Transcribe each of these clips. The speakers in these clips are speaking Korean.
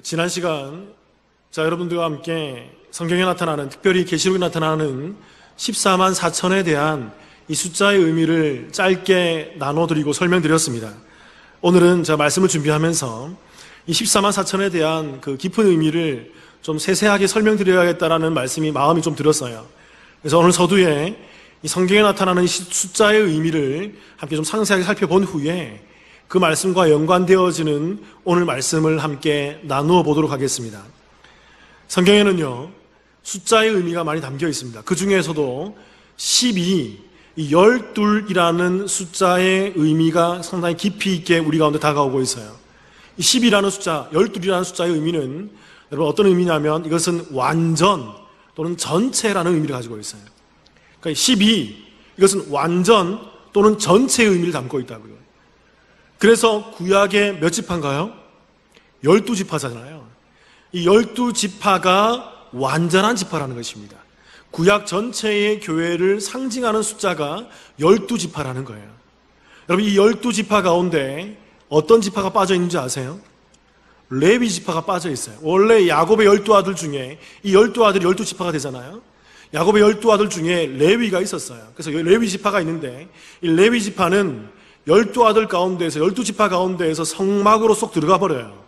지난 시간 여러분들과 함께 성경에 나타나는, 특별히 계시록에 나타나는 14만 4천에 대한 이 숫자의 의미를 짧게 나눠드리고 설명드렸습니다. 오늘은 제가 말씀을 준비하면서 이 14만 4천에 대한 그 깊은 의미를 좀 세세하게 설명드려야겠다라는 마음이 좀 들었어요. 그래서 오늘 서두에 이 성경에 나타나는 숫자의 의미를 함께 좀 상세하게 살펴본 후에 그 말씀과 연관되어지는 오늘 말씀을 함께 나누어 보도록 하겠습니다. 성경에는요, 숫자의 의미가 많이 담겨 있습니다. 그 중에서도 12, 이 12이라는 숫자의 의미가 상당히 깊이 있게 우리 가운데 다가오고 있어요. 이 10이라는 숫자, 12이라는 숫자의 의미는 여러분 어떤 의미냐면 이것은 완전 또는 전체라는 의미를 가지고 있어요. 그러니까 12, 이것은 완전 또는 전체의 의미를 담고 있다고요. 그래서 구약의 몇 지파인가요? 12지파잖아요. 이 12지파가 완전한 지파라는 것입니다. 구약 전체의 교회를 상징하는 숫자가 12지파라는 거예요. 여러분, 이 12지파 가운데 어떤 지파가 빠져 있는지 아세요? 레위 지파가 빠져 있어요. 원래 야곱의 12아들 중에 이 12아들이 12지파가 되잖아요. 야곱의 12아들 중에 레위가 있었어요. 그래서 레위 지파가 있는데 이 레위 지파는 12아들 가운데에서 12지파 가운데에서 성막으로 쏙 들어가 버려요.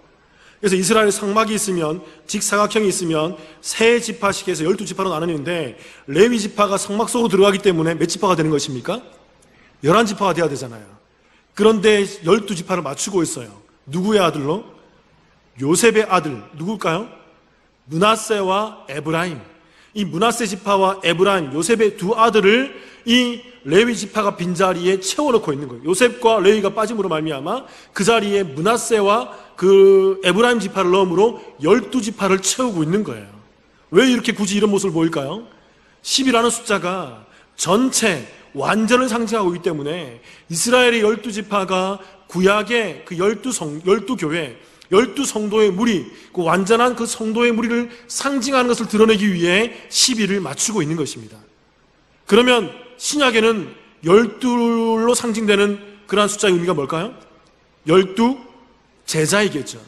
그래서 이스라엘 성막이 있으면, 직사각형이 있으면 세 지파씩 해서 12지파로 나누는데 레위 지파가 성막 속으로 들어가기 때문에 몇 지파가 되는 것입니까? 11지파가 돼야 되잖아요. 그런데 12지파를 맞추고 있어요. 누구의 아들로? 요셉의 아들, 누굴까요? 므낫세와 에브라임. 이 므낫세 지파와 에브라임, 요셉의 두 아들을 이 레위 지파가 빈자리에 채워놓고 있는 거예요. 요셉과 레위가 빠짐으로 말미암아 그 자리에 므낫세와 그 에브라임 지파를 넣음으로 12지파를 채우고 있는 거예요. 왜 이렇게 굳이 이런 모습을 보일까요? 10이라는 숫자가 전체, 완전을 상징하고 있기 때문에 이스라엘의 12지파가 구약의 그 12교회, 12성도의 무리, 그 완전한 그 성도의 무리를 상징하는 것을 드러내기 위해 12를 맞추고 있는 것입니다. 그러면 신약에는 12로 상징되는 그러한 숫자의 의미가 뭘까요? 12 제자이겠죠.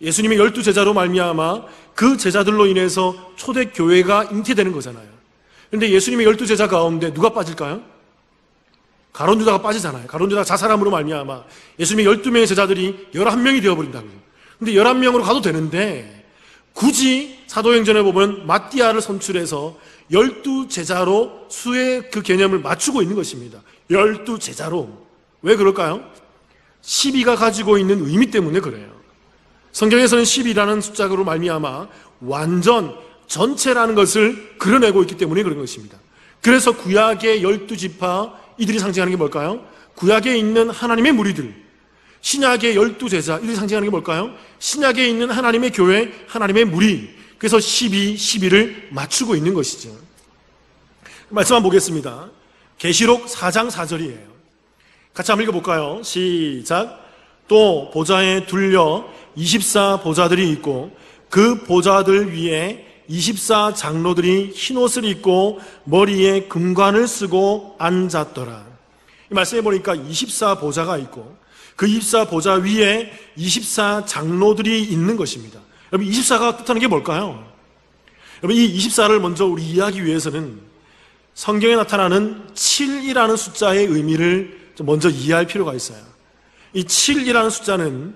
예수님의 12제자로 말미암아 그 제자들로 인해서 초대교회가 잉태되는 거잖아요. 그런데 예수님의 12제자 가운데 누가 빠질까요? 가룟 유다가 빠지잖아요. 가룟 유다가 자살함으로 말미암아 예수님의 12명의 제자들이 11명이 되어버린다고요. 근데 11명으로 가도 되는데 굳이 사도행전에 보면 마띠아를 선출해서 12제자로 수의 그 개념을 맞추고 있는 것입니다. 12제자로. 왜 그럴까요? 12가 가지고 있는 의미 때문에 그래요. 성경에서는 12라는 숫자로 말미암아 완전, 전체라는 것을 그려내고 있기 때문에 그런 것입니다. 그래서 구약의 12지파, 이들이 상징하는 게 뭘까요? 구약에 있는 하나님의 무리들, 신약의 12제자, 이들이 상징하는 게 뭘까요? 신약에 있는 하나님의 교회, 하나님의 무리. 그래서 12를 맞추고 있는 것이죠. 말씀 한번 보겠습니다. 계시록 4장 4절이에요. 같이 한번 읽어볼까요? 시작. 또 보좌에 둘려 24 보좌들이 있고 그 보좌들 위에 24 장로들이 흰옷을 입고 머리에 금관을 쓰고 앉았더라. 이 말씀해 보니까 24 보좌가 있고 그 24 보좌 위에 24 장로들이 있는 것입니다. 여러분, 24가 뜻하는 게 뭘까요? 여러분, 이 24를 먼저 우리 이해하기 위해서는 성경에 나타나는 7이라는 숫자의 의미를 먼저 이해할 필요가 있어요. 이 7이라는 숫자는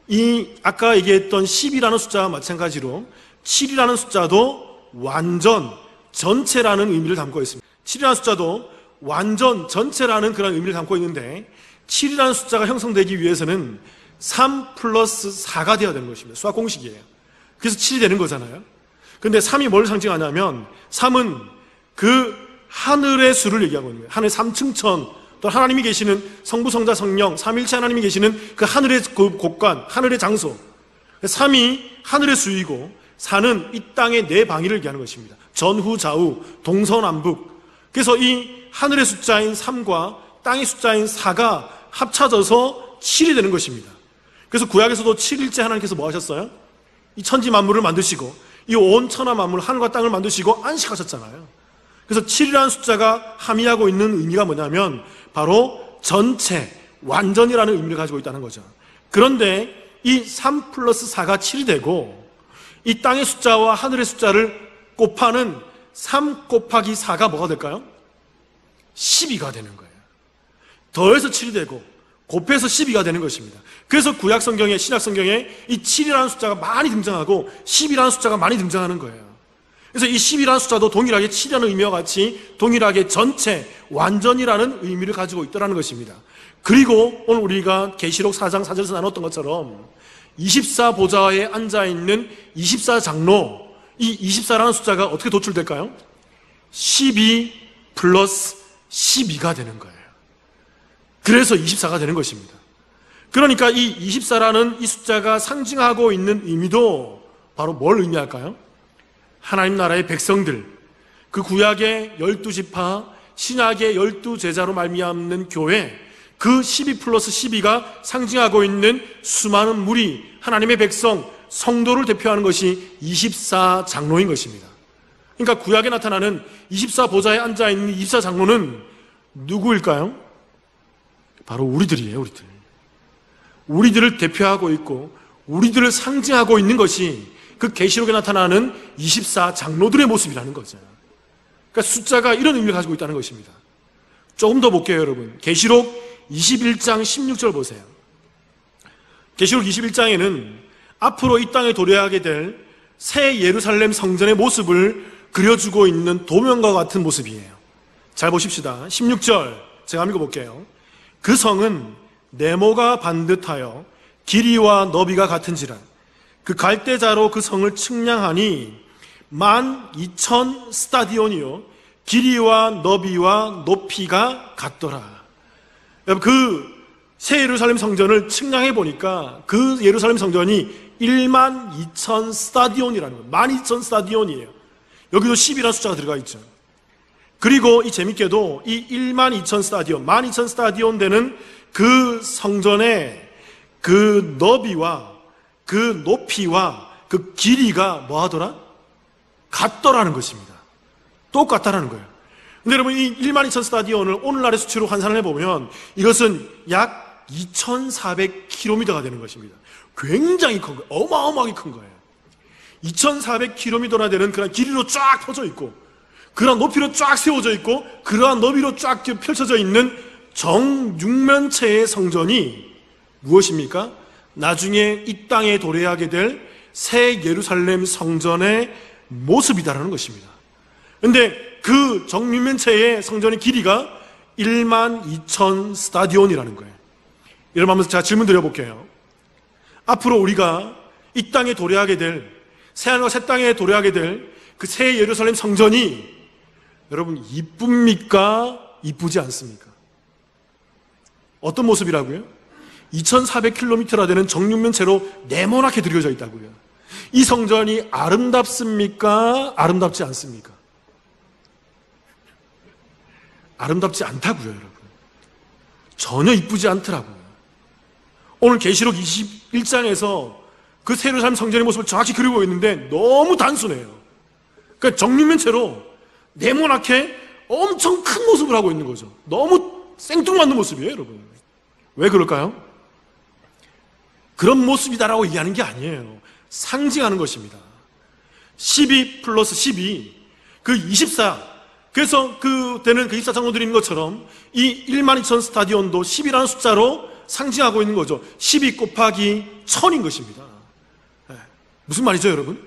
이 아까 얘기했던 10이라는 숫자와 마찬가지로 7이라는 숫자도 완전, 전체라는 의미를 담고 있습니다. 7이라는 숫자도 완전, 전체라는 그런 의미를 담고 있는데 7이라는 숫자가 형성되기 위해서는 3 플러스 4가 되어야 되는 것입니다. 수학 공식이에요. 그래서 7이 되는 거잖아요. 그런데 3이 뭘 상징하냐면 3은 그 하늘의 수를 얘기하고 있는 거예요. 하늘 3층천, 또 하나님이 계시는 성부, 성자, 성령, 삼위일체 하나님이 계시는 그 하늘의 그 곳간, 하늘의 장소. 3이 하늘의 수이고 4는 이 땅의 네 방위를 얘기하는 것입니다. 전후, 좌우, 동서남북. 그래서 이 하늘의 숫자인 3과 땅의 숫자인 4가 합쳐져서 7이 되는 것입니다. 그래서 구약에서도 7일째 하나님께서 뭐 하셨어요? 이 천지 만물을 만드시고 이 온 천하 만물, 하늘과 땅을 만드시고 안식하셨잖아요. 그래서 7이라는 숫자가 함의하고 있는 의미가 뭐냐면 바로 전체, 완전이라는 의미를 가지고 있다는 거죠. 그런데 이 3 플러스 4가 7이 되고 이 땅의 숫자와 하늘의 숫자를 곱하는 3 곱하기 4가 뭐가 될까요? 12가 되는 거예요. 더해서 7이 되고 곱해서 12가 되는 것입니다. 그래서 구약 성경에, 신약 성경에 이 7이라는 숫자가 많이 등장하고 10이라는 숫자가 많이 등장하는 거예요. 그래서 이 10이라는 숫자도 동일하게 7이라는 의미와 같이 동일하게 전체, 완전이라는 의미를 가지고 있다는 것입니다. 그리고 오늘 우리가 계시록 4장 4절에서 나눴던 것처럼 24보좌에 앉아있는 24장로, 이 24라는 숫자가 어떻게 도출될까요? 12 플러스 12가 되는 거예요. 그래서 24가 되는 것입니다. 그러니까 이 24라는 이 숫자가 상징하고 있는 의미도 바로 뭘 의미할까요? 하나님 나라의 백성들, 그 구약의 12지파, 신약의 12제자로 말미암는 교회, 그 12 플러스 12가 상징하고 있는 수많은 무리, 하나님의 백성, 성도를 대표하는 것이 24장로인 것입니다. 그러니까 구약에 나타나는 24보좌에 앉아있는 24장로는 누구일까요? 바로 우리들이에요, 우리들. 우리들을 대표하고 있고 우리들을 상징하고 있는 것이 그 계시록에 나타나는 24장로들의 모습이라는 거죠. 그러니까 숫자가 이런 의미를 가지고 있다는 것입니다. 조금 더 볼게요, 여러분. 계시록 21장 16절 보세요. 계시록 21장에는 앞으로 이 땅에 도래하게 될 새 예루살렘 성전의 모습을 그려주고 있는 도면과 같은 모습이에요. 잘 보십시다. 16절 제가 한번 읽어볼게요. 그 성은 네모가 반듯하여 길이와 너비가 같은지라 그 갈대자로 그 성을 측량하니 12,000 스타디온이요 길이와 너비와 높이가 같더라. 여러분, 그 새 예루살렘 성전을 측량해 보니까 그 예루살렘 성전이 12,000 스타디온이라는 거예요. 12,000 스타디온이에요. 여기도 10이라는 숫자가 들어가 있죠. 그리고 이 재밌게도 이 12,000 스타디온, 12,000 스타디온 되는 그 성전의 그 너비와 그 높이와 그 길이가 뭐 하더라? 같더라는 것입니다. 똑같다라는 거예요. 근데 여러분, 이 12,000 스타디온을 오늘날의 수치로 환산을 해보면 이것은 약 2,400km가 되는 것입니다. 굉장히 큰 거예요. 어마어마하게 큰 거예요. 2,400km나 되는 그런 길이로 쫙 펴져 있고 그러한 높이로 쫙 세워져 있고 그러한 너비로 쫙 펼쳐져 있는 정육면체의 성전이 무엇입니까? 나중에 이 땅에 도래하게 될 새 예루살렘 성전의 모습이다라는 것입니다. 그런데 그 정육면체의 성전의 길이가 12,000 스타디온이라는 거예요. 여러분, 한번 제가 질문 드려볼게요. 앞으로 우리가 이 땅에 도래하게 될, 새하늘과 새 땅에 도래하게 될 그 새 예루살렘 성전이 여러분 이쁩니까? 이쁘지 않습니까? 어떤 모습이라고요? 2,400km나 되는 정육면체로 네모나게 들여져 있다고요. 이 성전이 아름답습니까? 아름답지 않습니까? 아름답지 않다고요, 여러분. 전혀 이쁘지 않더라고요. 오늘 계시록 21장에서 그 새 예루살렘 성전의 모습을 정확히 그리고 있는데 너무 단순해요. 그러니까 정육면체로 네모나게 엄청 큰 모습을 하고 있는 거죠. 너무 생뚱맞는 모습이에요, 여러분. 왜 그럴까요? 그런 모습이다라고 얘기하는 게 아니에요. 상징하는 것입니다. 12 플러스 12, 그 24. 그래서 그 되는 그 24장로들이 있는 것처럼 이 12,000 스타디온도 10이라는 숫자로 상징하고 있는 거죠. 12 곱하기 1000인 것입니다. 네. 무슨 말이죠, 여러분?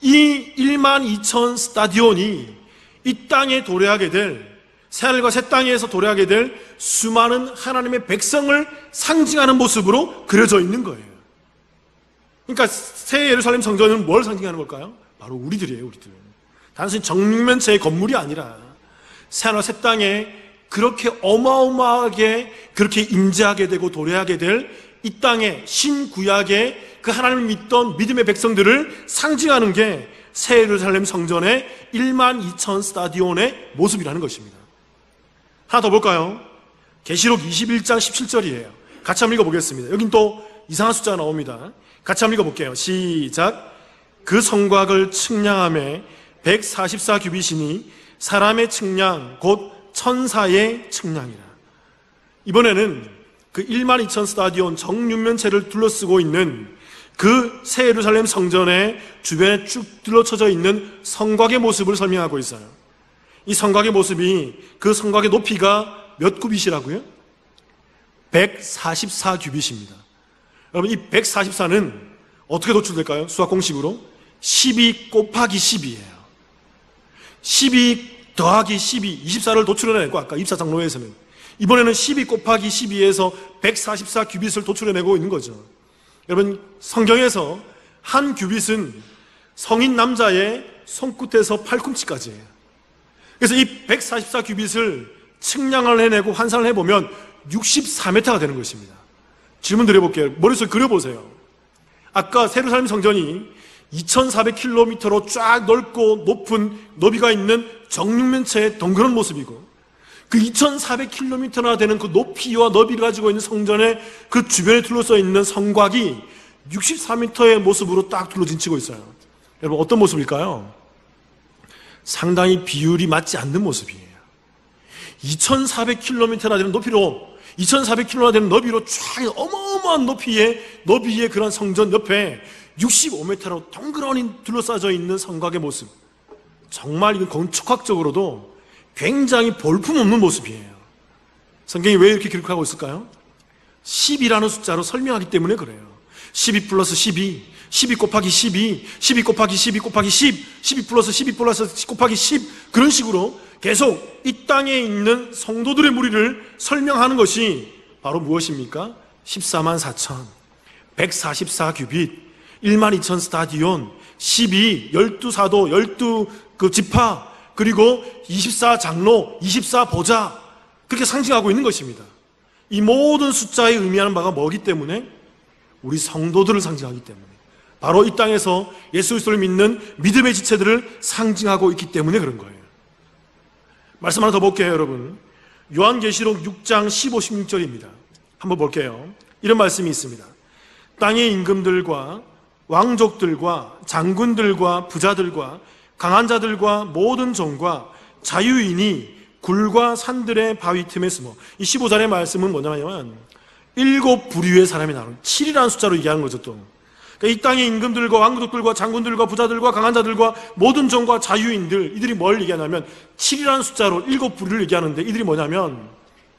이 12,000 스타디온이 이 땅에 도래하게 될, 새하늘과 새 땅에서 도래하게 될 수많은 하나님의 백성을 상징하는 모습으로 그려져 있는 거예요. 그러니까 새 예루살렘 성전은 뭘 상징하는 걸까요? 바로 우리들이에요, 우리들. 단순히 정면체의 건물이 아니라 새하늘과 새 땅에 그렇게 어마어마하게 그렇게 임재하게 되고 도래하게 될 이 땅의 신구약의 그 하나님을 믿던 믿음의 백성들을 상징하는 게 새 예루살렘 성전의 12,000 스타디온의 모습이라는 것입니다. 하나 더 볼까요? 계시록 21장 17절이에요. 같이 한번 읽어보겠습니다. 여긴 또 이상한 숫자가 나옵니다. 같이 한번 읽어볼게요. 시작. 그 성곽을 측량함에 144규빗이니 사람의 측량 곧 천사의 측량이라. 이번에는 그 1만 2천 스타디온 정육면체를 둘러쓰고 있는 그 새 예루살렘 성전의 주변에 쭉 둘러쳐져 있는 성곽의 모습을 설명하고 있어요. 이 성곽의 모습이, 그 성곽의 높이가 몇 규빗이라고요? 144규빗입니다. 여러분, 이 144는 어떻게 도출될까요? 수학 공식으로 12 곱하기 10이에요. 12 더하기 12, 24를 도출해내고, 아까 입사장로에서는 이번에는 12 곱하기 12에서 144규빗을 도출해내고 있는 거죠. 여러분, 성경에서 한 규빗은 성인 남자의 손끝에서 팔꿈치까지예요. 그래서 이 144규빗을 측량을 해내고 환산을 해보면 64m가 되는 것입니다. 질문 드려볼게요. 머릿속에 그려보세요. 아까 예루살렘 성전이 2400km로 쫙 넓고 높은 너비가 있는 정육면체의 덩그런 모습이고, 그 2400km나 되는 그 높이와 너비를 가지고 있는 성전의 그 주변에 둘러싸여 있는 성곽이 64m의 모습으로 딱 둘러진치고 있어요. 여러분, 어떤 모습일까요? 상당히 비율이 맞지 않는 모습이에요. 2400km나 되는 높이로, 2400km나 되는 너비로 쫙 어마어마한 너비의 그런 성전 옆에 65m로 덩그러니 둘러싸져 있는 성곽의 모습. 정말 이건 건축학적으로도 굉장히 볼품없는 모습이에요. 성경이 왜 이렇게 기록하고 있을까요? 10이라는 숫자로 설명하기 때문에 그래요. 12 플러스 12, 12 곱하기 12, 12 곱하기 12 곱하기 10, 12 플러스 12 플러스 곱하기 10, 그런 식으로 계속 이 땅에 있는 성도들의 무리를 설명하는 것이 바로 무엇입니까? 14만 4천, 144규빗, 1만 2천 스타디온, 12, 12사도, 12그 지파, 그리고 24장로, 24보좌, 그렇게 상징하고 있는 것입니다. 이 모든 숫자에 의미하는 바가 뭐기 때문에? 우리 성도들을 상징하기 때문에, 바로 이 땅에서 예수 그리스도를 믿는 믿음의 지체들을 상징하고 있기 때문에 그런 거예요. 말씀 하나 더 볼게요, 여러분. 요한계시록 6장 15, 16절입니다. 한번 볼게요. 이런 말씀이 있습니다. 땅의 임금들과 왕족들과 장군들과 부자들과 강한 자들과 모든 종과 자유인이 굴과 산들의 바위 틈에 숨어. 이 15절의 말씀은 뭐냐면 7부류의 사람이 나오는, 7이라는 숫자로 얘기하는 거죠. 또 그러니까 이 땅의 임금들과 왕족들과 장군들과 부자들과 강한 자들과 모든 종과 자유인들, 이들이 뭘 얘기하냐면 7이라는 숫자로 7부류를 얘기하는데, 이들이 뭐냐면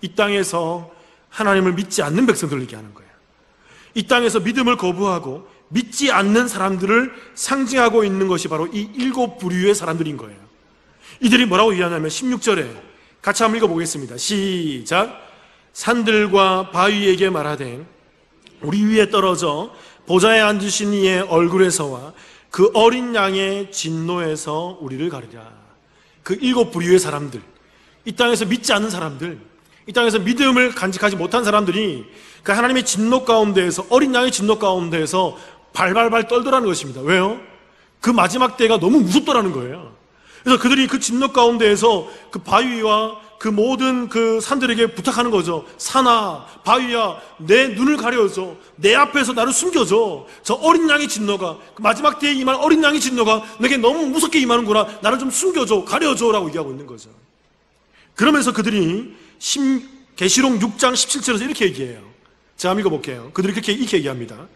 이 땅에서 하나님을 믿지 않는 백성들을 얘기하는 거예요. 이 땅에서 믿음을 거부하고 믿지 않는 사람들을 상징하고 있는 것이 바로 이 7부류의 사람들인 거예요. 이들이 뭐라고 얘기하냐면 16절에 같이 한번 읽어보겠습니다. 시작. 산들과 바위에게 말하되 우리 위에 떨어져 보좌에 앉으신 이의 얼굴에서와 그 어린 양의 진노에서 우리를 가리라. 그 7부류의 사람들, 이 땅에서 믿지 않는 사람들, 이 땅에서 믿음을 간직하지 못한 사람들이 그 하나님의 진노 가운데에서, 어린 양의 진노 가운데에서 발발발 떨더라는 것입니다. 왜요? 그 마지막 때가 너무 무섭더라는 거예요. 그래서 그들이 그 진노 가운데에서 그 바위와 그 모든 그 산들에게 부탁하는 거죠. 산아, 바위야, 내 눈을 가려줘. 내 앞에서 나를 숨겨줘. 저 어린 양의 진노가, 그 마지막 때에 임할 어린 양의 진노가 내게 너무 무섭게 임하는구나. 나를 좀 숨겨줘, 가려줘 라고 얘기하고 있는 거죠. 그러면서 그들이 계시록 6장 17절에서 이렇게 얘기해요. 제가 읽어볼게요. 그들이 이렇게 얘기합니다.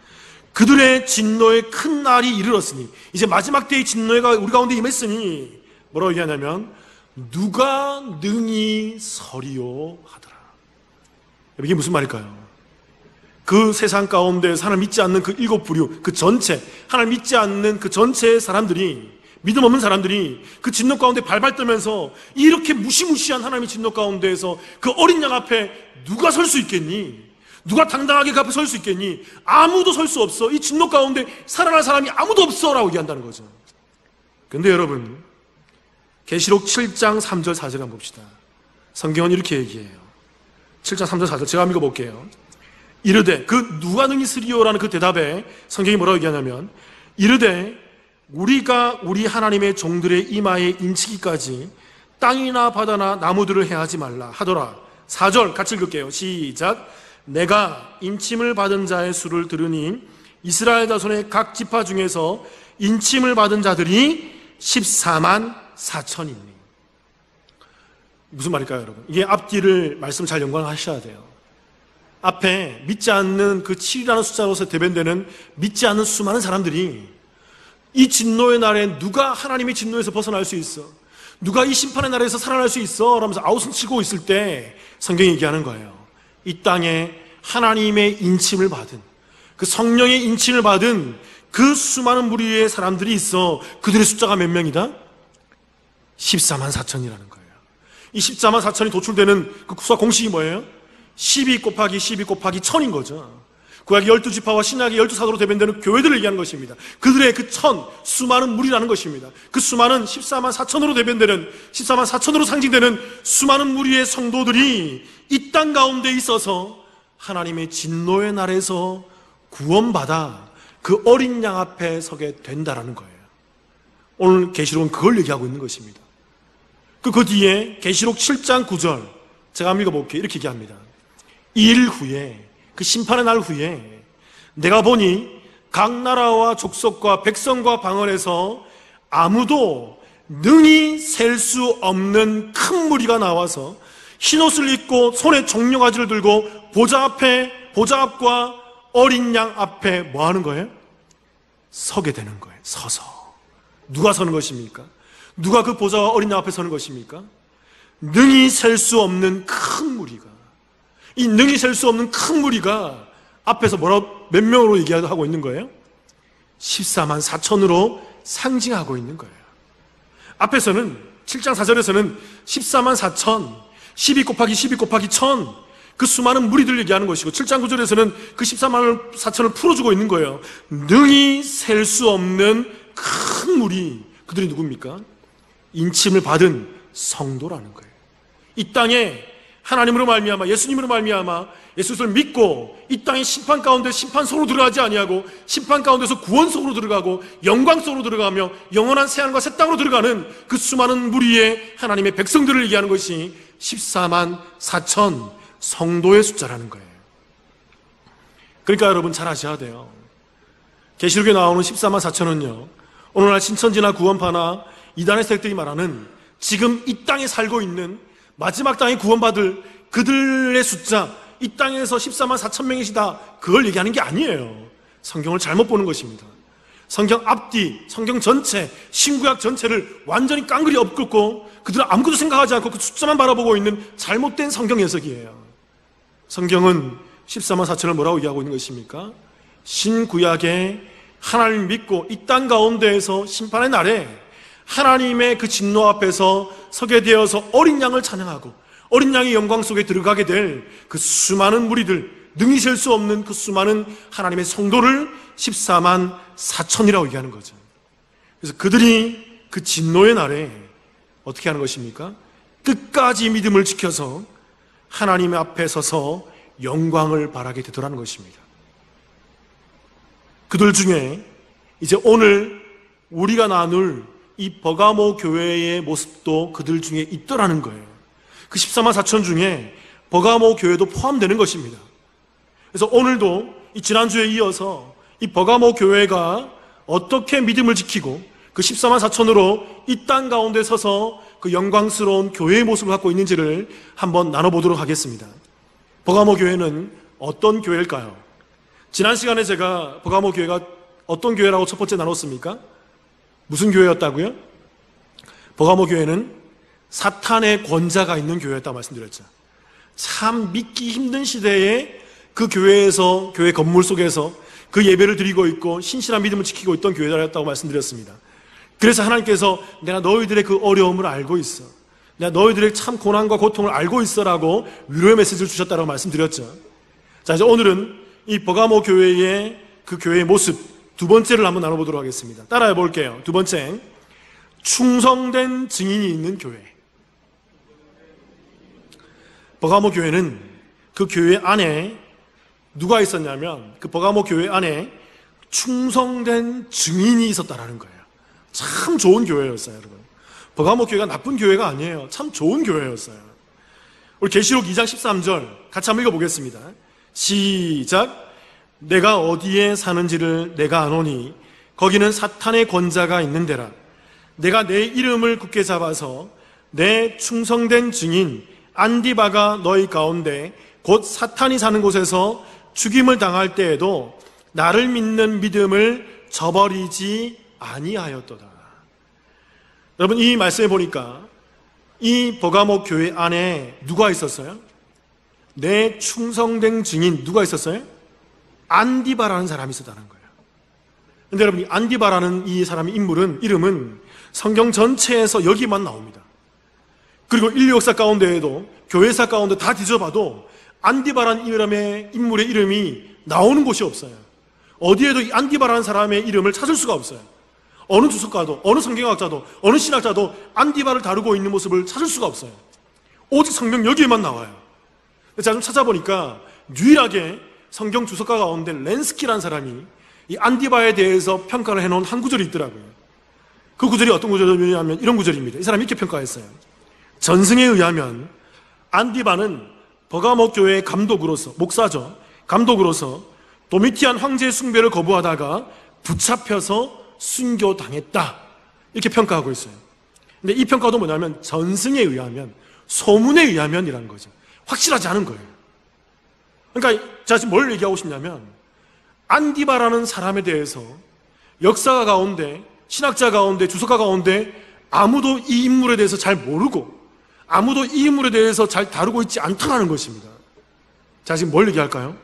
그들의 진노의 큰 날이 이르렀으니, 이제 마지막 때의 진노가 우리 가운데 임했으니 뭐라고 얘기하냐면 누가 능히 서리요 하더라. 이게 무슨 말일까요? 그 세상 가운데 하나님 믿지 않는 그 7부류, 그 전체, 하나님 믿지 않는 그 전체의 사람들이, 믿음 없는 사람들이 그 진노 가운데 발발 떨면서 이렇게 무시무시한 하나님의 진노 가운데에서 그 어린 양 앞에 누가 설 수 있겠니? 누가 당당하게 그 앞에 설 수 있겠니? 아무도 설 수 없어. 이 진노 가운데 살아날 사람이 아무도 없어 라고 얘기한다는 거죠. 근데 여러분, 계시록 7장 3절 4절 한번 봅시다. 성경은 이렇게 얘기해요. 7장 3절 4절 제가 한번 읽어볼게요. 이르되, 그 누가 능히 쓰리오라는 그 대답에 성경이 뭐라고 얘기하냐면, 이르되 우리가 우리 하나님의 종들의 이마에 인치기까지 땅이나 바다나 나무들을 해하지 말라 하더라. 4절 같이 읽을게요. 시작. 내가 인침을 받은 자의 수를 들으니 이스라엘 자손의 각 지파 중에서 인침을 받은 자들이 14만 4천이니. 무슨 말일까요, 여러분? 이게 앞뒤를 말씀 잘 연관하셔야 돼요. 앞에 믿지 않는 그 7이라는 숫자로서 대변되는 믿지 않는 수많은 사람들이 이 진노의 날에 누가 하나님의 진노에서 벗어날 수 있어? 누가 이 심판의 날에서 살아날 수 있어? 라면서 아우성 치고 있을 때 성경이 얘기하는 거예요. 이 땅에 하나님의 인침을 받은, 그 성령의 인침을 받은 그 수많은 무리의 사람들이 있어. 그들의 숫자가 몇 명이다? 14만 4천이라는 거예요. 이 14만 4천이 도출되는 그 수학 공식이 뭐예요? 12 곱하기 12 곱하기 1000인 거죠. 구약의 12지파와 신약의 12사도로 대변되는 교회들을 얘기하는 것입니다. 그들의 그 수많은 무리라는 것입니다. 그 수많은 14만 4천으로 대변되는, 14만 4천으로 상징되는 수많은 무리의 성도들이 이 땅 가운데 있어서 하나님의 진노의 날에서 구원받아 그 어린 양 앞에 서게 된다라는 거예요. 오늘 계시록은 그걸 얘기하고 있는 것입니다. 그 뒤에 계시록 7장 9절 제가 한번 읽어볼게요. 이렇게 얘기합니다. 이 일 후에, 그 심판의 날 후에 내가 보니 각 나라와 족속과 백성과 방언에서 아무도 능히 셀 수 없는 큰 무리가 나와서 흰옷을 입고 손에 종려가지를 들고 보좌 앞과 어린 양 앞에 뭐 하는 거예요? 서게 되는 거예요. 서서. 누가 서는 것입니까? 누가 그 보좌와 어린 양 앞에 서는 것입니까? 능히 셀 수 없는 큰 무리가, 이 능히 셀 수 없는 큰 무리가 앞에서 몇 명으로 얘기하고 있는 거예요? 14만 4천으로 상징하고 있는 거예요. 앞에서는 7장 4절에서는 14만 4천, 12 곱하기 12 곱하기 1000, 그 수많은 무리들 얘기하는 것이고, 7장 9절에서는 그 14만 4천을 풀어주고 있는 거예요. 능히 셀 수 없는 큰 무리, 그들이 누굽니까? 인침을 받은 성도라는 거예요. 이 땅에 하나님으로 말미암아, 예수님으로 말미암아 예수를 믿고 이 땅의 심판 가운데 심판 속으로 들어가지 아니하고 심판 가운데서 구원 속으로 들어가고 영광 속으로 들어가며 영원한 새하늘과 새 땅으로 들어가는 그 수많은 무리의 하나님의 백성들을 얘기하는 것이 14만 4천 성도의 숫자라는 거예요. 그러니까 여러분 잘 아셔야 돼요. 계시록에 나오는 14만 4천은요, 오늘날 신천지나 구원파나 이단의 세력들이 말하는 지금 이 땅에 살고 있는 마지막 땅에 구원받을 그들의 숫자, 이 땅에서 14만 4천 명이시다, 그걸 얘기하는 게 아니에요. 성경을 잘못 보는 것입니다. 성경 앞뒤, 성경 전체, 신구약 전체를 완전히 깡그리 엎고 그들은 아무것도 생각하지 않고 그 숫자만 바라보고 있는 잘못된 성경 해석이에요. 성경은 14만 4천을 뭐라고 얘기하고 있는 것입니까? 신구약에 하나님 믿고 이 땅 가운데에서 심판의 날에 하나님의 그 진노 앞에서 서게 되어서 어린 양을 찬양하고 어린 양의 영광 속에 들어가게 될 그 수많은 무리들, 능히 셀 수 없는 그 수많은 하나님의 성도를 14만 4천이라고 얘기하는 거죠. 그래서 그들이 그 진노의 날에 어떻게 하는 것입니까? 끝까지 믿음을 지켜서 하나님 앞에 서서 영광을 바라게 되더라는 것입니다. 그들 중에 이제 오늘 우리가 나눌 이 버가모 교회의 모습도 그들 중에 있더라는 거예요. 그 14만 4천 중에 버가모 교회도 포함되는 것입니다. 그래서 오늘도 이 지난주에 이어서 이 버가모 교회가 어떻게 믿음을 지키고 그 14만 4천으로 이 땅 가운데 서서 그 영광스러운 교회의 모습을 갖고 있는지를 한번 나눠보도록 하겠습니다. 버가모 교회는 어떤 교회일까요? 지난 시간에 제가 버가모 교회가 어떤 교회라고 첫 번째 나눴습니까? 무슨 교회였다고요? 버가모 교회는 사탄의 권자가 있는 교회였다고 말씀드렸죠. 참 믿기 힘든 시대에 그 교회에서, 교회 건물 속에서 그 예배를 드리고 있고 신실한 믿음을 지키고 있던 교회였다고 말씀드렸습니다. 그래서 하나님께서 내가 너희들의 그 어려움을 알고 있어, 내가 너희들의 참 고난과 고통을 알고 있어라고 위로의 메시지를 주셨다고 말씀드렸죠. 자, 이제 오늘은 이 버가모 교회의 그 교회의 모습 두 번째를 한번 나눠보도록 하겠습니다. 따라해 볼게요. 두 번째, 충성된 증인이 있는 교회. 버가모 교회는 그 교회 안에 누가 있었냐면 그 버가모 교회 안에 충성된 증인이 있었다라는 거예요. 참 좋은 교회였어요, 여러분. 버가모 교회가 나쁜 교회가 아니에요. 참 좋은 교회였어요. 우리 계시록 2장 13절 같이 한번 읽어보겠습니다. 시작. 내가 어디에 사는지를 내가 아노니 거기는 사탄의 권자가 있는 데라. 내가 내 이름을 굳게 잡아서 내 충성된 증인 안디바가 너희 가운데 곧 사탄이 사는 곳에서 죽임을 당할 때에도 나를 믿는 믿음을 저버리지 아니하였도다. 여러분, 이 말씀에 보니까 이 버가모 교회 안에 누가 있었어요? 내 충성된 증인 누가 있었어요? 안디바라는 사람이 있었다는 거예요. 근데 여러분, 이 안디바라는 이 사람의 이름은 성경 전체에서 여기만 나옵니다. 그리고 인류 역사 가운데에도 교회사 가운데 다 뒤져봐도 안디바라는 이름의 인물의 이름이 나오는 곳이 없어요. 어디에도 이 안디바라는 사람의 이름을 찾을 수가 없어요. 어느 주석가도, 어느 성경학자도, 어느 신학자도 안디바를 다루고 있는 모습을 찾을 수가 없어요. 오직 성경 여기에만 나와요. 제가 좀 찾아보니까 유일하게 성경 주석가 가운데 렌스키라는 사람이 이 안디바에 대해서 평가를 해놓은 한 구절이 있더라고요. 그 구절이 어떤 구절이냐면 이런 구절입니다. 이 사람이 이렇게 평가했어요. 전승에 의하면 안디바는 버가모 교회의 감독으로서, 목사죠, 감독으로서 도미티안 황제의 숭배를 거부하다가 붙잡혀서 순교당했다, 이렇게 평가하고 있어요. 근데 이 평가도 뭐냐면 전승에 의하면, 소문에 의하면이라는 거죠. 확실하지 않은 거예요. 그러니까 제가 지금 뭘 얘기하고 싶냐면, 안디바라는 사람에 대해서 역사가 가운데, 신학자 가운데, 주석가 가운데 아무도 이 인물에 대해서 잘 모르고 아무도 이 인물에 대해서 잘 다루고 있지 않다는 것입니다. 자, 지금 뭘 얘기할까요?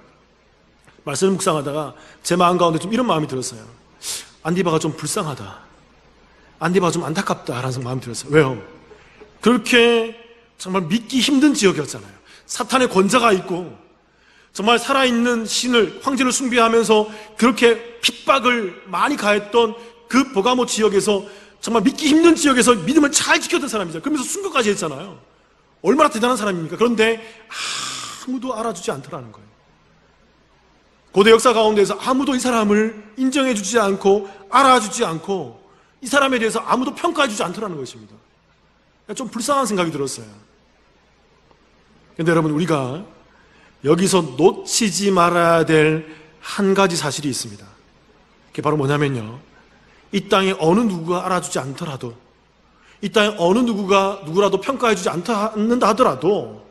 말씀을 묵상하다가 제 마음 가운데 좀 이런 마음이 들었어요. 안디바가 좀 불쌍하다, 안디바가 좀 안타깝다라는 마음이 들었어요. 왜요? 그렇게 정말 믿기 힘든 지역이었잖아요. 사탄의 권자가 있고 정말 살아있는 신을, 황제를 숭배하면서 그렇게 핍박을 많이 가했던 그 버가모 지역에서, 정말 믿기 힘든 지역에서 믿음을 잘 지켰던 사람이죠. 그러면서 순교까지 했잖아요. 얼마나 대단한 사람입니까? 그런데 아무도 알아주지 않더라는 거예요. 고대 역사 가운데서 아무도 이 사람을 인정해주지 않고 알아주지 않고 이 사람에 대해서 아무도 평가해주지 않더라는 것입니다. 좀 불쌍한 생각이 들었어요. 그런데 여러분, 우리가 여기서 놓치지 말아야 될 한 가지 사실이 있습니다. 그게 바로 뭐냐면요, 이 땅에 어느 누구가 알아주지 않더라도, 이 땅에 어느 누구라도 평가해주지 않는다 하더라도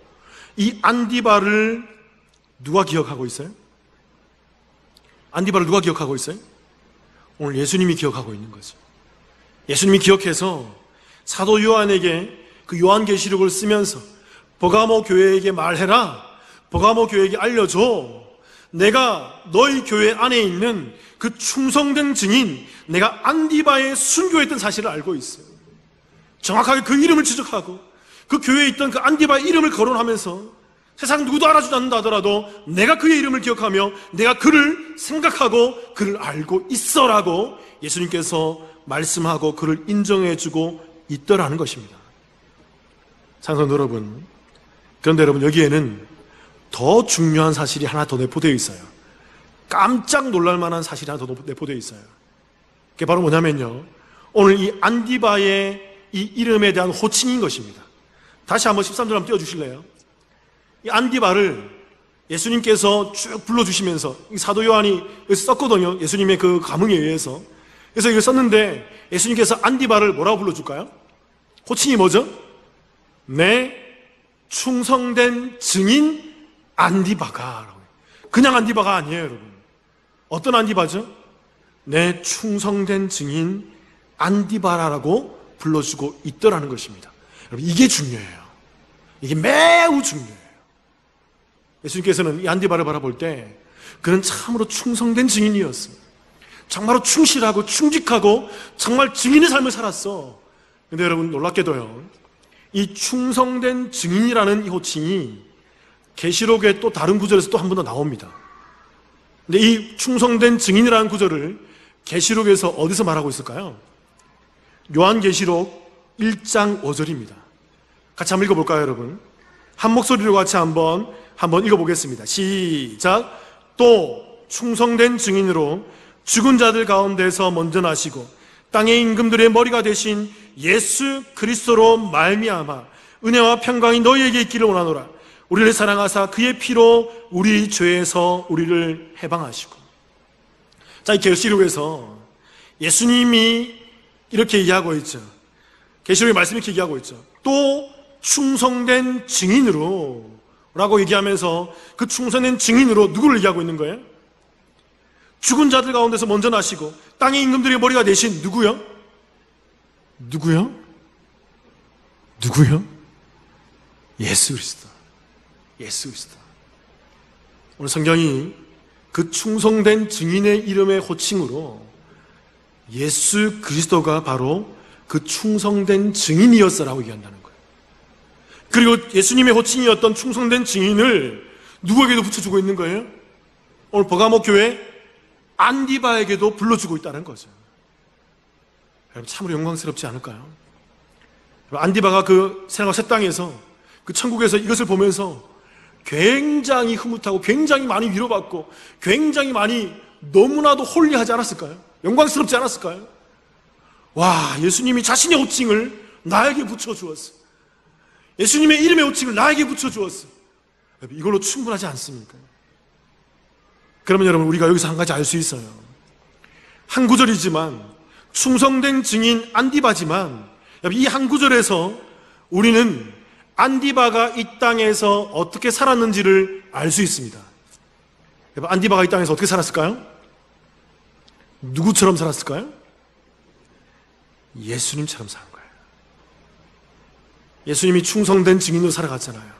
이 안디바를 누가 기억하고 있어요? 안디바를 누가 기억하고 있어요? 오늘 예수님이 기억하고 있는 거죠. 예수님이 기억해서 사도 요한에게 그 요한계시록을 쓰면서 버가모 교회에게 말해라, 버가모 교회에게 알려줘, 내가 너희 교회 안에 있는 그 충성된 증인, 내가 안디바에 순교했던 사실을 알고 있어요. 정확하게 그 이름을 지적하고 그 교회에 있던 그 안디바의 이름을 거론하면서 세상 누구도 알아주지 않는다 하더라도 내가 그의 이름을 기억하며 내가 그를 생각하고 그를 알고 있어라고 예수님께서 말씀하고 그를 인정해주고 있더라는 것입니다. 사랑하는 여러분, 그런데 여러분, 여기에는 더 중요한 사실이 하나 더 내포되어 있어요. 깜짝 놀랄 만한 사실이 하나 더 내포되어 있어요. 그게 바로 뭐냐면요, 오늘 이 안디바의 이 이름에 대한 호칭인 것입니다. 다시 한번 13절 한번 띄워주실래요? 이 안디바를 예수님께서 쭉 불러주시면서, 사도 요한이 썼거든요. 예수님의 그 감흥에 의해서. 그래서 이걸 썼는데 예수님께서 안디바를 뭐라고 불러줄까요? 호칭이 뭐죠? 내 충성된 증인 안디바가. 그냥 안디바가 아니에요, 여러분. 어떤 안디바죠? 내 충성된 증인 안디바라고 불러주고 있더라는 것입니다. 여러분, 이게 중요해요. 이게 매우 중요해요. 예수님께서는 이 안디바를 바라볼 때 그는 참으로 충성된 증인이었어요. 정말로 충실하고 충직하고 정말 증인의 삶을 살았어. 근데 여러분, 놀랍게도요, 이 충성된 증인이라는 이 호칭이 계시록의 또 다른 구절에서 또 한 번 더 나옵니다. 근데 이 충성된 증인이라는 구절을 계시록에서 어디서 말하고 있을까요? 요한계시록 1장 5절입니다. 같이 한번 읽어볼까요, 여러분? 한 목소리로 같이 한번 읽어보겠습니다. 시작. 또 충성된 증인으로 죽은 자들 가운데서 먼저 나시고 땅의 임금들의 머리가 되신 예수 그리스도로 말미암아 은혜와 평강이 너희에게 있기를 원하노라. 우리를 사랑하사 그의 피로 우리 죄에서 우리를 해방하시고. 자, 이 계시록에서 예수님이 이렇게 얘기하고 있죠. 계시록의 말씀이 이렇게 얘기하고 있죠. 또 충성된 증인으로 라고 얘기하면서 그 충성된 증인으로 누구를 얘기하고 있는 거예요? 죽은 자들 가운데서 먼저 나시고 땅의 임금들의 머리가 되신 누구요? 누구요? 누구요? 예수 그리스도. 예수 그리스도. 오늘 성경이 그 충성된 증인의 이름의 호칭으로 예수 그리스도가 바로 그 충성된 증인이었어라고 얘기한다는 거예요. 그리고 예수님의 호칭이었던 충성된 증인을 누구에게도 붙여주고 있는 거예요? 오늘 버가모 교회 안디바에게도 불러주고 있다는 거죠. 여러분 참으로 영광스럽지 않을까요? 안디바가 그 생각과 새 땅에서 그 천국에서 이것을 보면서 굉장히 흐뭇하고 굉장히 많이 위로받고 굉장히 많이 너무나도 홀리하지 않았을까요? 영광스럽지 않았을까요? 와, 예수님이 자신의 호칭을 나에게 붙여주었어. 예수님의 이름의 호칭을 나에게 붙여주었어. 이걸로 충분하지 않습니까? 그러면 여러분 우리가 여기서 한 가지 알 수 있어요. 한 구절이지만 충성된 증인 안디바지만 이 한 구절에서 우리는 안디바가 이 땅에서 어떻게 살았는지를 알 수 있습니다. 안디바가 이 땅에서 어떻게 살았을까요? 누구처럼 살았을까요? 예수님처럼 사는 거예요. 예수님이 충성된 증인으로 살아갔잖아요.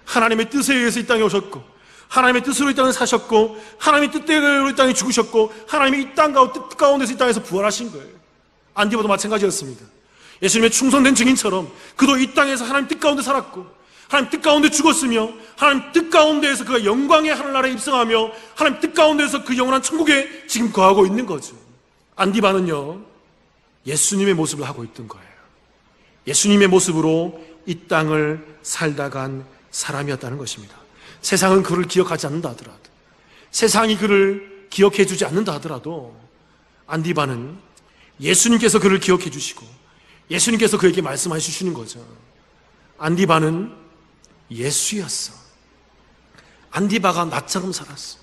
하나님의 뜻에 의해서 이 땅에 오셨고 하나님의 뜻으로 이 땅에 사셨고 하나님의 뜻대로 이 땅에 죽으셨고 하나님이 이 땅 가운데서 이 땅에서 부활하신 거예요. 안디바도 마찬가지였습니다. 예수님의 충성된 증인처럼 그도 이 땅에서 하나님 뜻 가운데 살았고 하나님 뜻 가운데 죽었으며 하나님 뜻 가운데에서 그가 영광의 하늘나라에 입성하며 하나님 뜻 가운데에서 그 영원한 천국에 지금 거하고 있는 거죠. 안디바는요 예수님의 모습을 하고 있던 거예요. 예수님의 모습으로 이 땅을 살다 간 사람이었다는 것입니다. 세상은 그를 기억하지 않는다 하더라도 세상이 그를 기억해 주지 않는다 하더라도 안디바는 예수님께서 그를 기억해 주시고 예수님께서 그에게 말씀해 주시는 거죠. 안디바는 예수였어. 안디바가 나처럼 살았어.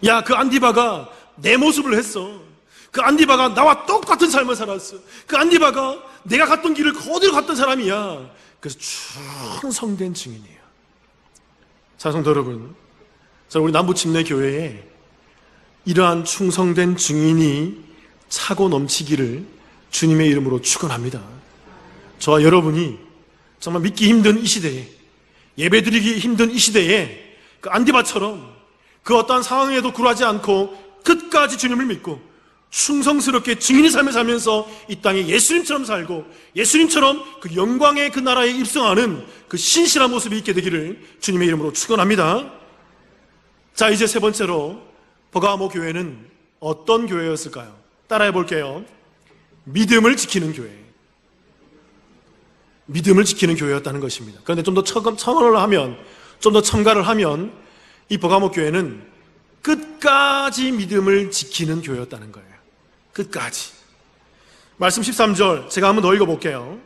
야, 그 안디바가 내 모습을 했어. 그 안디바가 나와 똑같은 삶을 살았어. 그 안디바가 내가 갔던 길을 그대로 갔던 사람이야. 그래서 충성된 증인이에요. 자, 성도 여러분, 우리 남부침례교회에 이러한 충성된 증인이 차고 넘치기를 주님의 이름으로 축원합니다. 저와 여러분이 정말 믿기 힘든 이 시대에, 예배드리기 힘든 이 시대에 그 안디바처럼 그 어떠한 상황에도 굴하지 않고 끝까지 주님을 믿고 충성스럽게 증인의 삶을 살면서 이 땅에 예수님처럼 살고 예수님처럼 그 영광의 그 나라에 입성하는 그 신실한 모습이 있게 되기를 주님의 이름으로 축원합니다. 자, 이제 세 번째로 버가모 교회는 어떤 교회였을까요? 따라해 볼게요. 믿음을 지키는 교회. 믿음을 지키는 교회였다는 것입니다. 그런데 좀 더 첨가를 하면 이 버가모 교회는 끝까지 믿음을 지키는 교회였다는 거예요. 끝까지. 말씀 13절 제가 한번 더 읽어볼게요.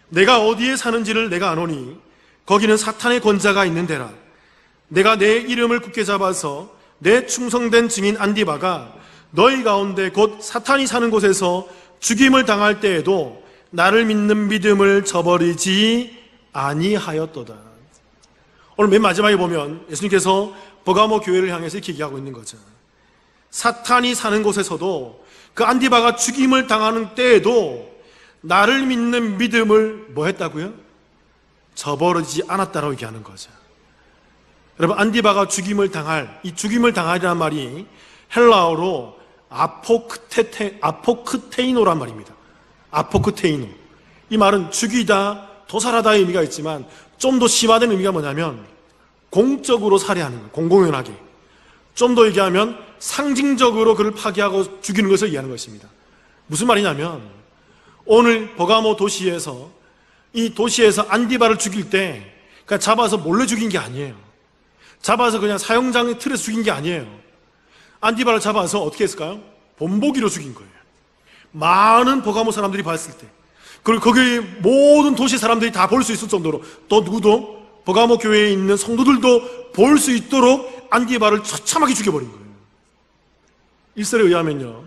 내가 어디에 사는지를 내가 아노니 거기는 사탄의 권자가 있는 데라. 내가 내 이름을 굳게 잡아서 내 충성된 증인 안디바가 너희 가운데 곧 사탄이 사는 곳에서 죽임을 당할 때에도 나를 믿는 믿음을 저버리지 아니하였도다. 오늘 맨 마지막에 보면 예수님께서 버가모 교회를 향해서 이렇게 얘기하고 있는 거죠. 사탄이 사는 곳에서도 그 안디바가 죽임을 당하는 때에도 나를 믿는 믿음을 뭐 했다고요? 저버리지 않았다라고 얘기하는 거죠. 여러분, 안디바가 죽임을 당할, 이 죽임을 당하리란 말이 헬라어로 아포크테이노란 말입니다. 아포크테이노. 이 말은 죽이다, 도살하다의 의미가 있지만 좀 더 심화된 의미가 뭐냐면 공적으로 살해하는 거예요. 공공연하게. 좀 더 얘기하면 상징적으로 그를 파괴하고 죽이는 것을 얘기하는 것입니다. 무슨 말이냐면 오늘 버가모 도시에서 이 도시에서 안디바를 죽일 때 그냥 잡아서 몰래 죽인 게 아니에요. 잡아서 그냥 사형장 틀에서 죽인 게 아니에요. 안디바를 잡아서 어떻게 했을까요? 본보기로 죽인 거예요. 많은 버가모 사람들이 봤을 때, 그리고 거기 모든 도시 사람들이 다 볼 수 있을 정도로, 또 누구도 버가모 교회에 있는 성도들도 볼 수 있도록 안디바를 처참하게 죽여버린 거예요. 일설에 의하면요,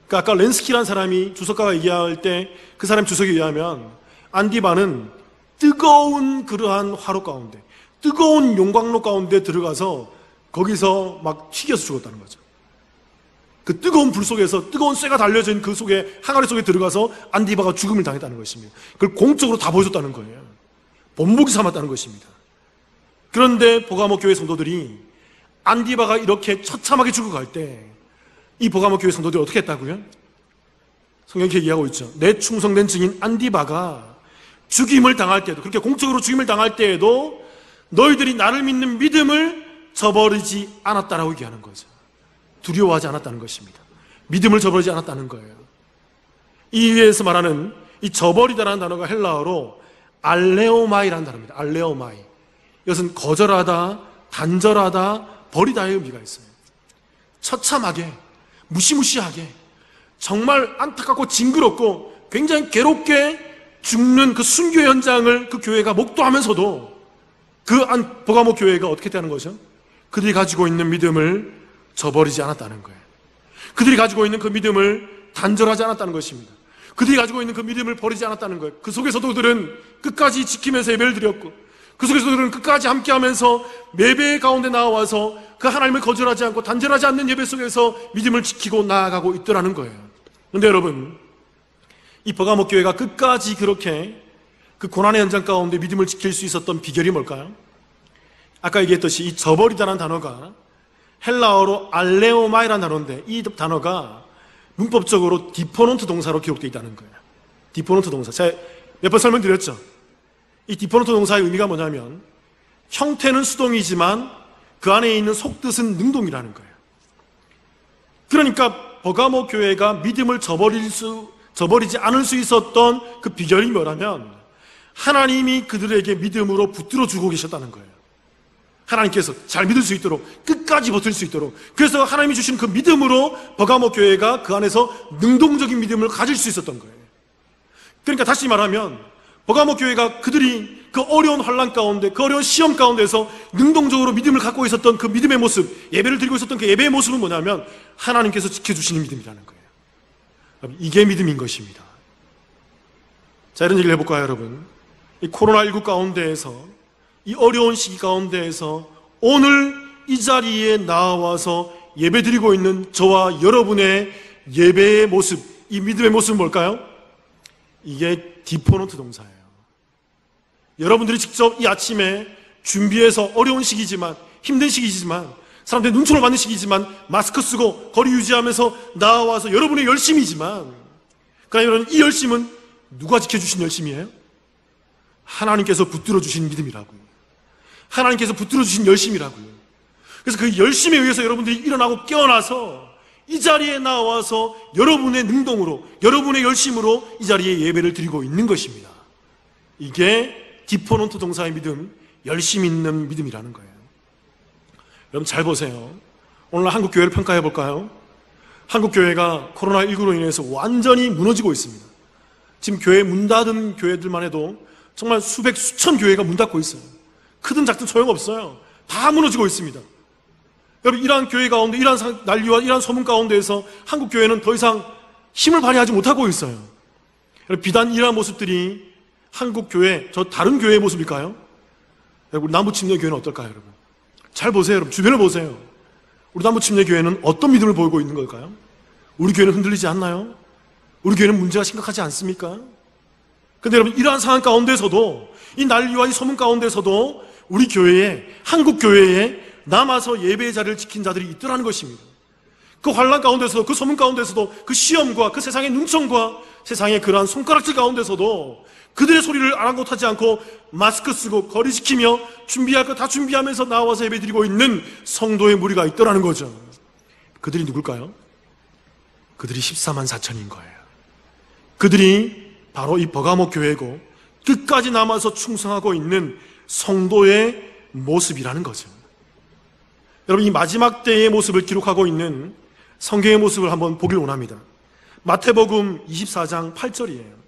그러니까 아까 렌스키라는 사람이 주석가가 얘기할 때 그 사람 주석에 의하면 안디바는 뜨거운 그러한 화로 가운데, 뜨거운 용광로 가운데 들어가서 거기서 막 튀겨서 죽었다는 거죠. 그 뜨거운 불 속에서 뜨거운 쇠가 달려진 그 속에 항아리 속에 들어가서 안디바가 죽음을 당했다는 것입니다. 그걸 공적으로 다 보여줬다는 거예요. 본보기 삼았다는 것입니다. 그런데 버가모 교회 성도들이 안디바가 이렇게 처참하게 죽어갈 때 이 버가모 교회 성도들이 어떻게 했다고요? 성경이 이렇게 얘기하고 있죠. 내 충성된 증인 안디바가 죽임을 당할 때도, 그렇게 공적으로 죽임을 당할 때에도 너희들이 나를 믿는 믿음을 저버리지 않았다라고 얘기하는 거죠. 두려워하지 않았다는 것입니다. 믿음을 저버리지 않았다는 거예요. 이 위에서 말하는 이 저버리다라는 단어가 헬라어로 알레오마이라는 단어입니다. 알레오마이. 이것은 거절하다, 단절하다, 버리다의 의미가 있어요. 처참하게, 무시무시하게, 정말 안타깝고 징그럽고 굉장히 괴롭게 죽는 그 순교 현장을 그 교회가 목도하면서도 그 버가모 교회가 어떻게 되는 거죠? 그들이 가지고 있는 믿음을 저버리지 않았다는 거예요. 그들이 가지고 있는 그 믿음을 단절하지 않았다는 것입니다. 그들이 가지고 있는 그 믿음을 버리지 않았다는 거예요. 그 속에서도 그들은 끝까지 지키면서 예배를 드렸고, 그 속에서도 그들은 끝까지 함께하면서 예배 가운데 나와서 그 하나님을 거절하지 않고 단절하지 않는 예배 속에서 믿음을 지키고 나아가고 있더라는 거예요. 그런데 여러분, 이 버가모 교회가 끝까지 그렇게 그 고난의 현장 가운데 믿음을 지킬 수 있었던 비결이 뭘까요? 아까 얘기했듯이 이 저버리다라는 단어가 헬라어로 알레오마이라는 단어인데, 이 단어가 문법적으로 디포넌트 동사로 기록되어 있다는 거예요. 디포넌트 동사. 제가 몇 번 설명드렸죠. 이 디포넌트 동사의 의미가 뭐냐면 형태는 수동이지만 그 안에 있는 속뜻은 능동이라는 거예요. 그러니까 버가모 교회가 믿음을 저버리지 않을 수 있었던 그 비결이 뭐라면 하나님이 그들에게 믿음으로 붙들어 주고 계셨다는 거예요. 하나님께서 잘 믿을 수 있도록, 끝까지 버틸 수 있도록. 그래서 하나님이 주신 그 믿음으로 버가모 교회가 그 안에서 능동적인 믿음을 가질 수 있었던 거예요. 그러니까 다시 말하면 버가모 교회가 그들이 그 어려운 환난 가운데, 그 어려운 시험 가운데서 능동적으로 믿음을 갖고 있었던 그 믿음의 모습, 예배를 드리고 있었던 그 예배의 모습은 뭐냐면 하나님께서 지켜주시는 믿음이라는 거예요. 이게 믿음인 것입니다. 자, 이런 얘기를 해볼까요, 여러분? 이 코로나19 가운데에서, 이 어려운 시기 가운데에서 오늘 이 자리에 나와서 예배드리고 있는 저와 여러분의 예배의 모습, 이 믿음의 모습은 뭘까요? 이게 디포넌트 동사예요. 여러분들이 직접 이 아침에 준비해서 어려운 시기지만, 힘든 시기지만, 사람들의 눈총을 받는 시기지만 마스크 쓰고 거리 유지하면서 나와서 여러분의 열심이지만, 그러나 여러분, 이 열심은 누가 지켜주신 열심이에요? 하나님께서 붙들어 주신 믿음이라고요. 하나님께서 붙들어 주신 열심이라고요. 그래서 그 열심에 의해서 여러분들이 일어나고 깨어나서 이 자리에 나와서 여러분의 능동으로, 여러분의 열심으로 이 자리에 예배를 드리고 있는 것입니다. 이게 디포넌트 동사의 믿음, 열심 있는 믿음이라는 거예요. 여러분 잘 보세요. 오늘 한국 교회를 평가해 볼까요? 한국 교회가 코로나19로 인해서 완전히 무너지고 있습니다. 지금 교회 문 닫은 교회들만 해도 정말 수백, 수천 교회가 문 닫고 있어요. 크든 작든 소용없어요. 다 무너지고 있습니다. 여러분, 이러한 교회 가운데, 이러한 난리와 이러한 소문 가운데에서 한국 교회는 더 이상 힘을 발휘하지 못하고 있어요. 여러분, 비단 이러한 모습들이 한국 교회, 저 다른 교회의 모습일까요? 우리 남부침례교회는 어떨까요, 여러분? 잘 보세요, 여러분. 주변을 보세요. 우리 남부침례교회는 어떤 믿음을 보이고 있는 걸까요? 우리 교회는 흔들리지 않나요? 우리 교회는 문제가 심각하지 않습니까? 근데 여러분, 이러한 상황 가운데서도, 이 난리와 이 소문 가운데서도 우리 교회에, 한국 교회에 남아서 예배의 자리를 지킨 자들이 있더라는 것입니다. 그 환난 가운데서도, 그 소문 가운데서도, 그 시험과 그 세상의 눈총과 세상의 그러한 손가락질 가운데서도 그들의 소리를 아랑곳하지 않고 마스크 쓰고 거리 지키며 준비할 거 다 준비하면서 나와서 예배드리고 있는 성도의 무리가 있더라는 거죠. 그들이 누굴까요? 그들이 14만 4천인 거예요. 그들이 바로 이 버가모 교회고 끝까지 남아서 충성하고 있는 성도의 모습이라는 거죠. 여러분, 이 마지막 때의 모습을 기록하고 있는 성경의 모습을 한번 보길 원합니다. 마태복음 24장 8절이에요.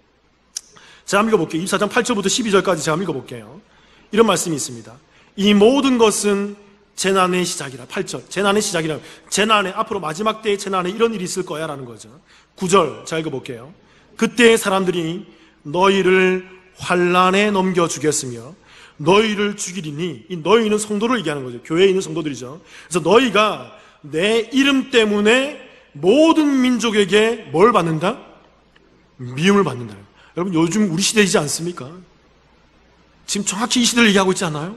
제가 한번 읽어볼게요. 24장 8절부터 12절까지 제가 한번 읽어볼게요. 이런 말씀이 있습니다. 이 모든 것은 재난의 시작이라. 8절, 재난의 시작이라. 재난의, 앞으로 마지막 때의 재난에 이런 일이 있을 거야 라는 거죠. 9절 제가 읽어볼게요. 그때 사람들이 너희를 환난에 넘겨주겠으며 너희를 죽이리니, 이 너희는 성도를 얘기하는 거죠. 교회에 있는 성도들이죠. 그래서 너희가 내 이름 때문에 모든 민족에게 뭘 받는다? 미움을 받는다. 여러분, 요즘 우리 시대이지 않습니까? 지금 정확히 이 시대를 얘기하고 있지 않나요?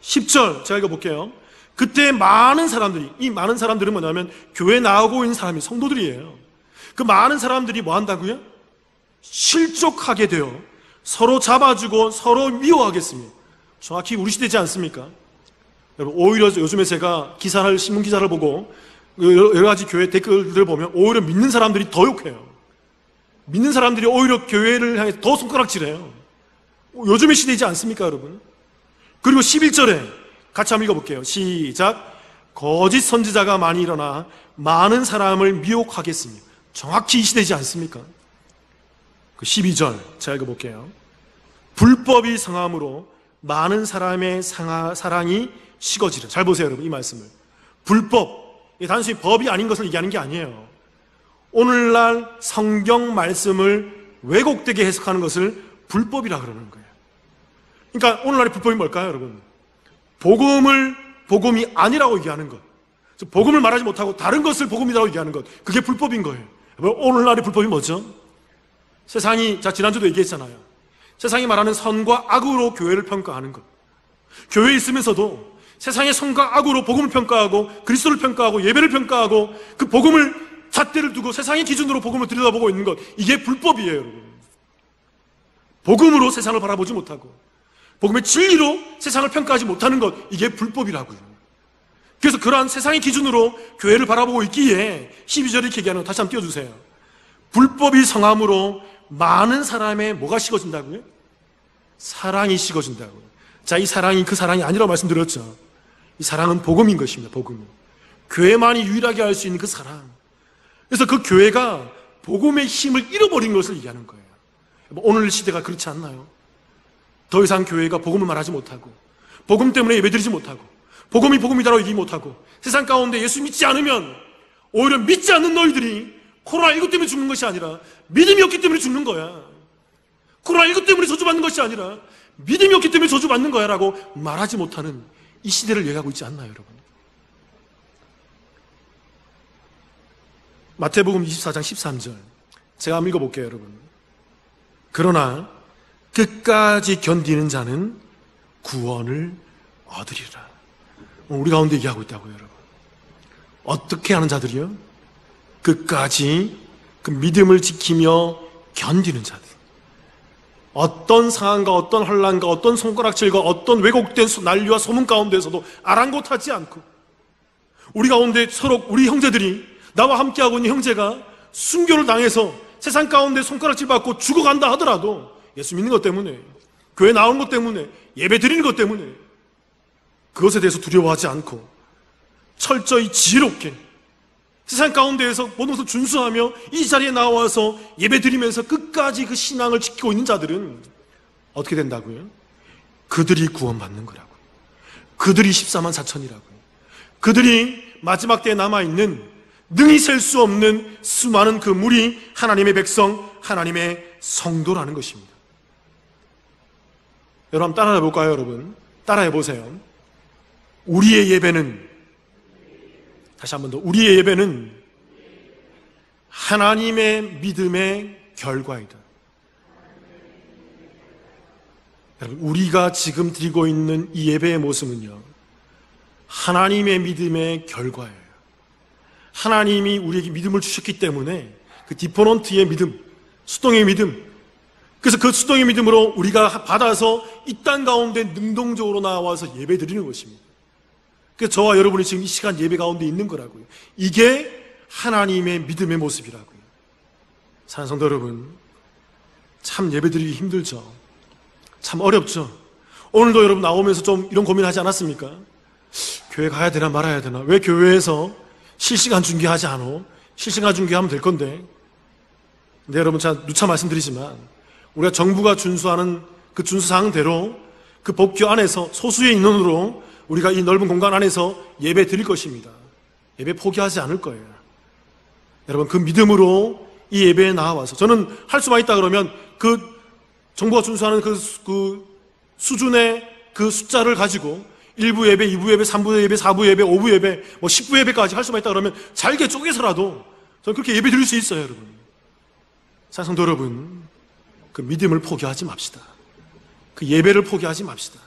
10절 제가 읽어볼게요. 그때 많은 사람들이, 이 많은 사람들은 뭐냐면 교회에 나오고 있는 사람이 성도들이에요. 그 많은 사람들이 뭐 한다고요? 실족하게 되어 서로 잡아주고 서로 미워하겠습니다. 정확히 우리 시대지 않습니까? 여러분, 오히려 요즘에 제가 신문 기사를 보고 여러 가지 교회 댓글들을 보면 오히려 믿는 사람들이 더 욕해요. 믿는 사람들이 오히려 교회를 향해 더 손가락질해요. 요즘의 시대이지 않습니까, 여러분? 그리고 11절에 같이 한번 읽어볼게요. 시작. 거짓 선지자가 많이 일어나 많은 사람을 미혹하겠습니다. 정확히 이 시대이지 않습니까? 그 12절 제가 읽어볼게요. 불법이 성함으로 많은 사람의 사랑이 식어지려. 잘 보세요, 여러분, 이 말씀을. 불법, 단순히 법이 아닌 것을 얘기하는 게 아니에요. 오늘날 성경 말씀을 왜곡되게 해석하는 것을 불법이라 그러는 거예요. 그러니까 오늘날의 불법이 뭘까요, 여러분? 복음이 아니라고 얘기하는 것, 복음을 말하지 못하고 다른 것을 복음이라고 얘기하는 것, 그게 불법인 거예요. 오늘날의 불법이 뭐죠? 세상이, 지난주도 얘기했잖아요. 세상이 말하는 선과 악으로 교회를 평가하는 것. 교회에 있으면서도 세상의 선과 악으로 복음을 평가하고 그리스도를 평가하고 예배를 평가하고 그 복음을 잣대를 두고 세상의 기준으로 복음을 들여다보고 있는 것, 이게 불법이에요, 여러분. 복음으로 세상을 바라보지 못하고 복음의 진리로 세상을 평가하지 못하는 것, 이게 불법이라고요. 그래서 그러한 세상의 기준으로 교회를 바라보고 있기에 12절에 이렇게 얘기하는 거 다시 한번 띄워주세요. 불법이 성함으로 많은 사람의 뭐가 식어진다고요? 사랑이 식어진다고요. 자, 이 사랑이 그 사랑이 아니라고 말씀드렸죠. 이 사랑은 복음인 것입니다. 복음. 교회만이 유일하게 할 수 있는 그 사랑. 그래서 그 교회가 복음의 힘을 잃어버린 것을 얘기하는 거예요. 오늘 시대가 그렇지 않나요? 더 이상 교회가 복음을 말하지 못하고 복음 때문에 예배드리지 못하고 복음이 복음이다라고 얘기 못하고 세상 가운데 예수 믿지 않으면 오히려 믿지 않는 너희들이 코로나19 때문에 죽는 것이 아니라 믿음이 없기 때문에 죽는 거야. 코로나19 때문에 저주받는 것이 아니라 믿음이 없기 때문에 저주받는 거야 라고 말하지 못하는 이 시대를 얘기하고 있지 않나요, 여러분? 마태복음 24장 13절 제가 한번 읽어볼게요, 여러분. 그러나 끝까지 견디는 자는 구원을 얻으리라. 우리 가운데 얘기하고 있다고요, 여러분. 어떻게 하는 자들이요? 끝까지 그 믿음을 지키며 견디는 자들. 어떤 상황과 어떤 혼란과 어떤 손가락질과 어떤 왜곡된 난리와 소문 가운데서도 아랑곳하지 않고 우리 가운데 서로 우리 형제들이 나와 함께하고 있는 형제가 순교를 당해서 세상 가운데 손가락질 받고 죽어간다 하더라도 예수 믿는 것 때문에, 교회 나오는 것 때문에, 예배 드리는 것 때문에 그것에 대해서 두려워하지 않고 철저히 지혜롭게 세상 가운데에서 모든 것을 준수하며 이 자리에 나와서 예배 드리면서 끝까지 그 신앙을 지키고 있는 자들은 어떻게 된다고요? 그들이 구원받는 거라고요. 그들이 14만 4천이라고요. 그들이 마지막 때에 남아있는 능히 셀 수 없는 수많은 그 무리 하나님의 백성, 하나님의 성도라는 것입니다. 여러분 따라해 볼까요, 여러분? 따라해 보세요. 우리의 예배는, 다시 한 번 더, 우리의 예배는 하나님의 믿음의 결과이다. 여러분, 우리가 지금 드리고 있는 이 예배의 모습은요, 하나님의 믿음의 결과예요. 하나님이 우리에게 믿음을 주셨기 때문에 그 디포넌트의 믿음, 수동의 믿음, 그래서 그 수동의 믿음으로 우리가 받아서 이 땅 가운데 능동적으로 나와서 예배 드리는 것입니다. 그래서 저와 여러분이 지금 이 시간 예배 가운데 있는 거라고요. 이게 하나님의 믿음의 모습이라고요. 사랑하는 성도 여러분, 참 예배 드리기 힘들죠. 참 어렵죠. 오늘도 여러분 나오면서 좀 이런 고민하지 않았습니까? 교회 가야 되나 말아야 되나? 왜 교회에서 실시간 중계하지 않아? 실시간 중계하면 될 건데. 근데 여러분, 제가 누차 말씀드리지만 우리가 정부가 준수하는 그 준수사항대로 그 법규 안에서 소수의 인원으로 우리가 이 넓은 공간 안에서 예배 드릴 것입니다. 예배 포기하지 않을 거예요. 여러분, 그 믿음으로 이 예배에 나와서 저는 할 수만 있다 그러면 그 정부가 준수하는 그 수준의 그 숫자를 가지고 1부 예배, 2부 예배, 3부 예배, 4부 예배, 5부 예배, 10부 예배까지 할 수만 있다 그러면 잘게 쪼개서라도 저는 그렇게 예배 드릴 수 있어요, 여러분. 사랑성도 여러분, 그 믿음을 포기하지 맙시다. 그 예배를 포기하지 맙시다.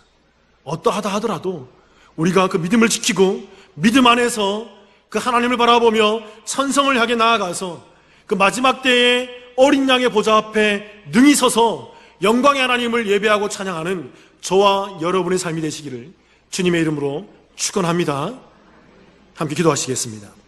어떠하다 하더라도 우리가 그 믿음을 지키고 믿음 안에서 그 하나님을 바라보며 천성을 향해 나아가서 그 마지막 때에 어린 양의 보좌 앞에 능히 서서 영광의 하나님을 예배하고 찬양하는 저와 여러분의 삶이 되시기를 주님의 이름으로 축원합니다. 함께 기도하시겠습니다.